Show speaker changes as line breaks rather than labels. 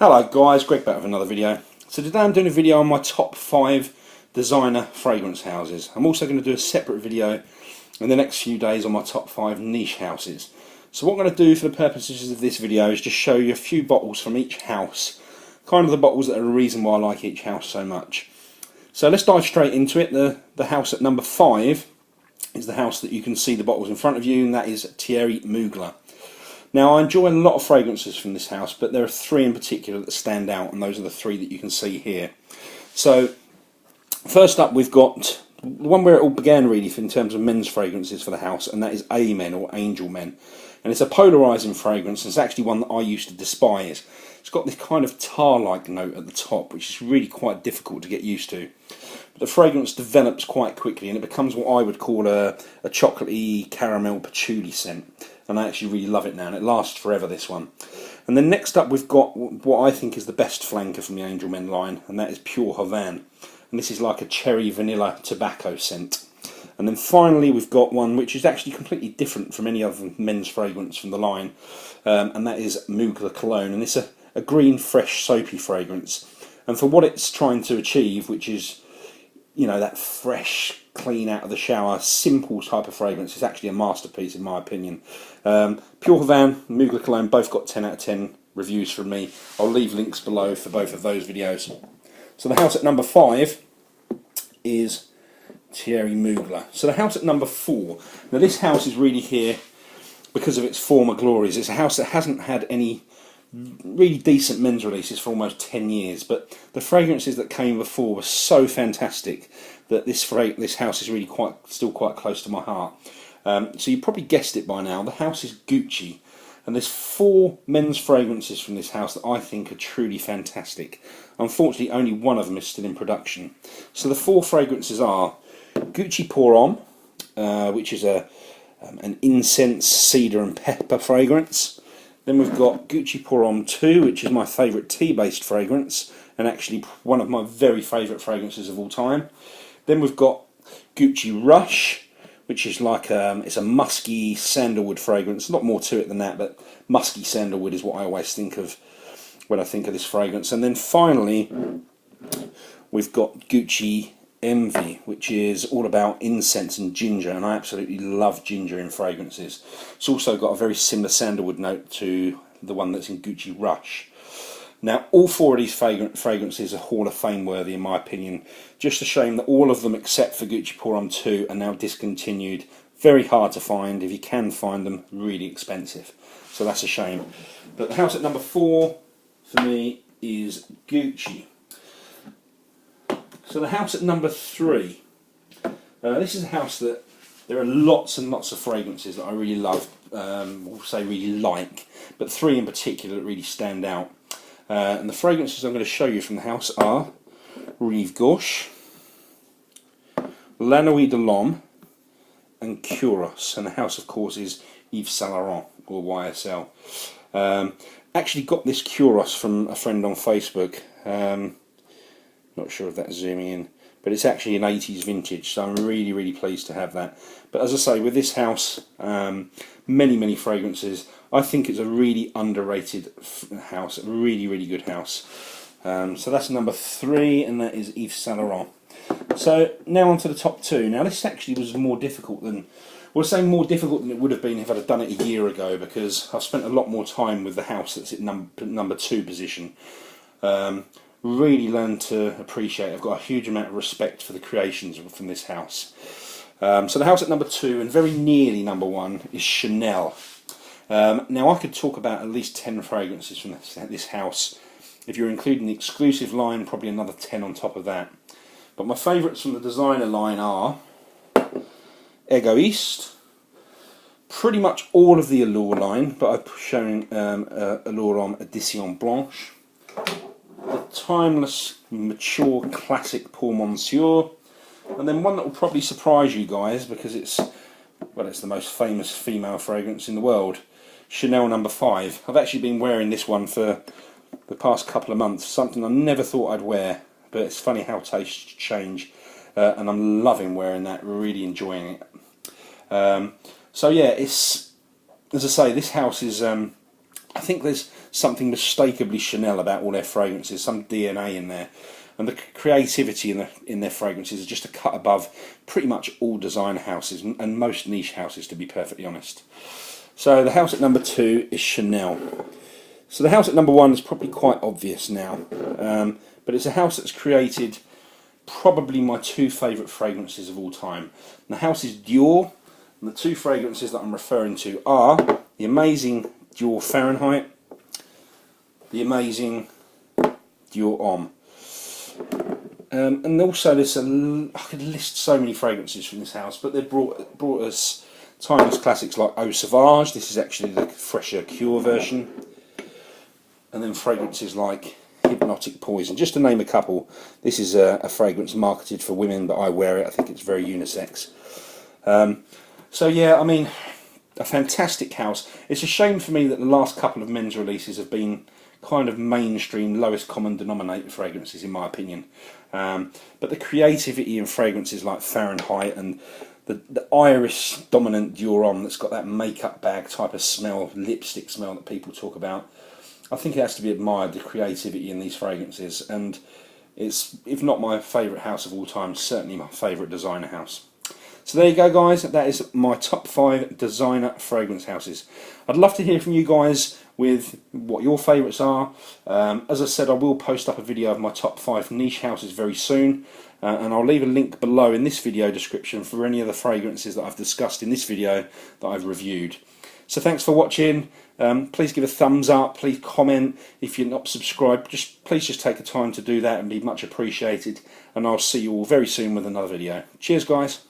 Hello guys, Greg back with another video. So today I'm doing a video on my top 5 designer fragrance houses. I'm also going to do a separate video in the next few days on my top 5 niche houses. So what I'm going to do for the purposes of this video is just show you a few bottles from each house, kind of the bottles that are the reason why I like each house so much. So let's dive straight into it. The house at number 5 is the house that you can see the bottles in front of you, and that is Thierry Mugler. Now, I enjoy a lot of fragrances from this house, but there are 3 in particular that stand out, and those are the 3 that you can see here. So, first up, we've got the one where it all began really in terms of men's fragrances for the house, and that is Amen or Angel Men. And it's a polarising fragrance, and it's actually one that I used to despise. It's got this kind of tar-like note at the top, which is really quite difficult to get used to. But the fragrance develops quite quickly, and it becomes what I would call a chocolatey caramel patchouli scent. And I actually really love it now, and it lasts forever, this one. And then next up we've got what I think is the best flanker from the Angel Men line, and that is Pure Havane. And this is like a cherry vanilla tobacco scent. And then finally we've got one which is actually completely different from any other men's fragrance from the line, and that is Mugler Cologne. And it's a green, fresh, soapy fragrance. And for what it's trying to achieve, which is, you know, that fresh, clean out of the shower, simple type of fragrance, is actually a masterpiece in my opinion. Pure Havane, Mugler Cologne, both got 10 out of 10 reviews from me. I'll leave links below for both of those videos. So the house at number 5 is Thierry Mugler. So the house at number 4. Now this house is really here because of its former glories. It's a house that hasn't had any really decent men's releases for almost 10 years, but the fragrances that came before were so fantastic that this house is really still quite close to my heart. So you probably guessed it by now. The house is Gucci, and there's 4 men's fragrances from this house that I think are truly fantastic. Unfortunately, only one of them is still in production. So the 4 fragrances are Gucci Pour Homme, which is an incense, cedar and pepper fragrance. Then we've got Gucci Pour Homme 2, which is my favourite tea-based fragrance, and actually one of my very favourite fragrances of all time. Then we've got Gucci Rush, which is like it's a musky sandalwood fragrance. A lot more to it than that, but musky sandalwood is what I always think of when I think of this fragrance. And then finally, we've got Gucci Envy, which is all about incense and ginger, and I absolutely love ginger in fragrances. It's also got a very similar sandalwood note to the one that's in Gucci Rush. Now, all 4 of these fragrances are Hall of Fame worthy in my opinion. Just a shame that all of them except for Gucci Pour Homme 2 are now discontinued. Very hard to find. If you can find them, really expensive. So that's a shame. But the house at number 4 for me is Gucci. So the house at number 3. This is a house that there are lots and lots of fragrances that I really love, or say really like, but 3 in particular that really stand out. And the fragrances I'm going to show you from the house are Rive Gauche, La Nuit de l'Homme, and Curos. And the house, of course, is Yves Saint Laurent, or YSL. Actually got this Curos from a friend on Facebook. Not sure if that's zooming in, but it's actually an 80s vintage, so I'm really, really pleased to have that. But as I say, with this house, many fragrances, I think it's a really underrated house, a really, really good house. So that's number 3, and that is Yves Saint Laurent. So now on to the top 2. Now this actually was more difficult than, well, say more difficult than it would have been if I'd have done it a year ago, because I've spent a lot more time with the house that's at number 2 position. Really learned to appreciate. I've got a huge amount of respect for the creations from this house. So the house at number 2 and very nearly number 1 is Chanel. Now I could talk about at least 10 fragrances from this house. If you're including the exclusive line, probably another 10 on top of that. But my favourites from the designer line are Egoiste, pretty much all of the Allure line, but I'm showing Allure Homme Edition Blanche, the timeless, mature, classic Pour Monsieur, and then one that will probably surprise you guys because it's the most famous female fragrance in the world, Chanel number 5. I've actually been wearing this one for the past couple of months, something I never thought I'd wear, but it's funny how tastes change, and I'm loving wearing that, really enjoying it. So yeah, it's, as I say, this house is I think there's something mistakably Chanel about all their fragrances, some DNA in there. And the creativity in their fragrances is just a cut above pretty much all designer houses and most niche houses, to be perfectly honest. So the house at number 2 is Chanel. So the house at number 1 is probably quite obvious now, but it's a house that's created probably my 2 favourite fragrances of all time. And the house is Dior, and the 2 fragrances that I'm referring to are the amazing Dior Fahrenheit, the amazing Dior Homme. And also I could list so many fragrances from this house, but they've brought us timeless classics like Eau Sauvage. This is actually the fresher Cure version. And then fragrances like Hypnotic Poison, just to name a couple. This is a fragrance marketed for women, but I wear it. I think it's very unisex. So yeah, I mean, a fantastic house. It's a shame for me that the last couple of men's releases have been kind of mainstream, lowest common denominator fragrances, in my opinion. But the creativity in fragrances like Fahrenheit and the iris dominant Dior Homme that's got that makeup bag type of smell, lipstick smell that people talk about, I think it has to be admired, the creativity in these fragrances. And it's, if not my favourite house of all time, certainly my favourite designer house. So there you go, guys. That is my top 5 designer fragrance houses. I'd love to hear from you guys with what your favourites are. As I said, I will post up a video of my top 5 niche houses very soon, and I'll leave a link below in this video description for any of the fragrances that I've discussed in this video that I've reviewed. So thanks for watching. Please give a thumbs up, please comment. If you're not subscribed, please just take the time to do that and be much appreciated. And I'll see you all very soon with another video. Cheers, guys.